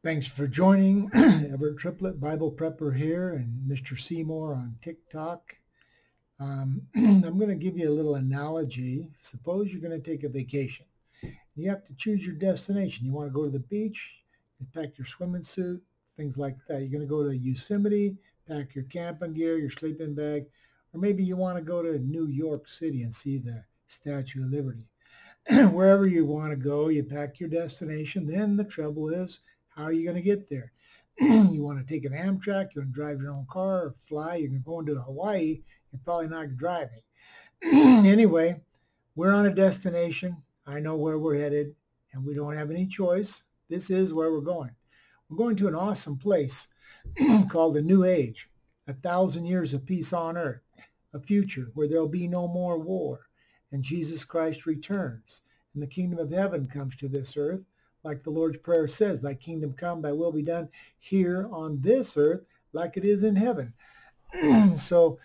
Thanks for joining. Everett Triplett, Bible Prepper here, and Mr. Seymour on TikTok. I'm going to give you a little analogy. Suppose you're going to take a vacation. You have to choose your destination. You want to go to the beach, you pack your swimming suit, things like that. You're going to go to Yosemite, pack your camping gear, your sleeping bag, or maybe you want to go to New York City and see the Statue of Liberty. Wherever you want to go, you pack your destination. Then the trouble is, how are you going to get there? You want to take an Amtrak, you want to drive your own car, or fly, you're going to Hawaii, you're probably not driving. Anyway, we're on a destination. I know where we're headed, and we don't have any choice. This is where we're going. We're going to an awesome place called the New Age, 1,000 years of peace on earth, a future where there'll be no more war, and Jesus Christ returns, and the kingdom of heaven comes to this earth, like the Lord's Prayer says, thy kingdom come, thy will be done here on this earth like it is in heaven. So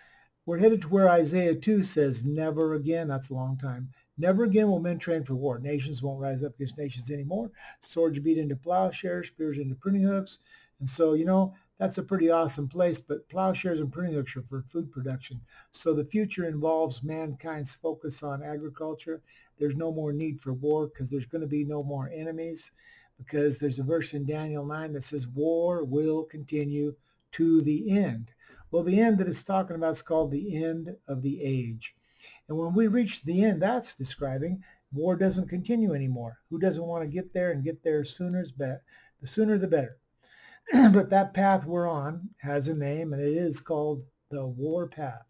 we're headed to where Isaiah 2 says, never again, that's a long time, never again will men train for war. Nations won't rise up against nations anymore. Swords beat into plowshares, spears into pruning hooks. And so, that's a pretty awesome place, but plowshares and pruning hooks are for food production. So the future involves mankind's focus on agriculture. There's no more need for war because there's going to be no more enemies, because there's a verse in Daniel 9 that says war will continue to the end. Well, the end that it's talking about is called the end of the age. And when we reach the end, that's describing war doesn't continue anymore. Who doesn't want to get there and get there sooner is better? The sooner the better. But that path we're on has a name, and it is called the war path.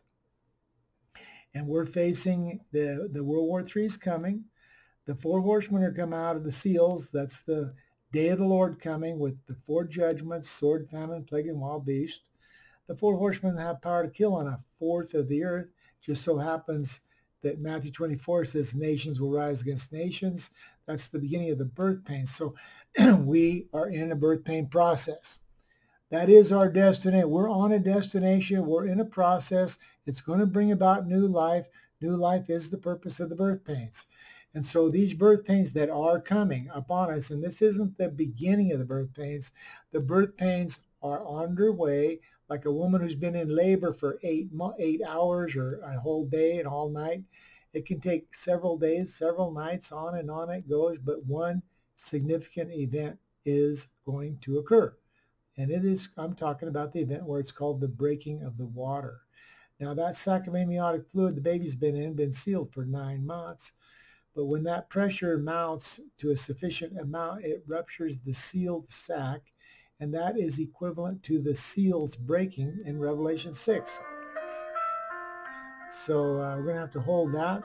And we're facing the World War III is coming. The four horsemen are coming out of the seals. That's the day of the Lord coming with the four judgments, sword, famine, plague, and wild beast. The four horsemen have power to kill on a fourth of the earth. Just so happens that Matthew 24 says nations will rise against nations. That's the beginning of the birth pains. So we are in a birth pain process. That is our destiny. We're on a destination. We're in a process. It's going to bring about new life. New life is the purpose of the birth pains. And so these birth pains that are coming upon us, and this isn't the beginning of the birth pains are underway, like a woman who's been in labor for 8 hours or a whole day and all night. It can take several days, several nights, on it goes, but one significant event is going to occur. And I'm talking about the event where it's called the breaking of the water. Now that sac of amniotic fluid the baby's been sealed for 9 months. But when that pressure mounts to a sufficient amount, it ruptures the sealed sac, and that is equivalent to the seals breaking in Revelation 6. So we're going to have to hold that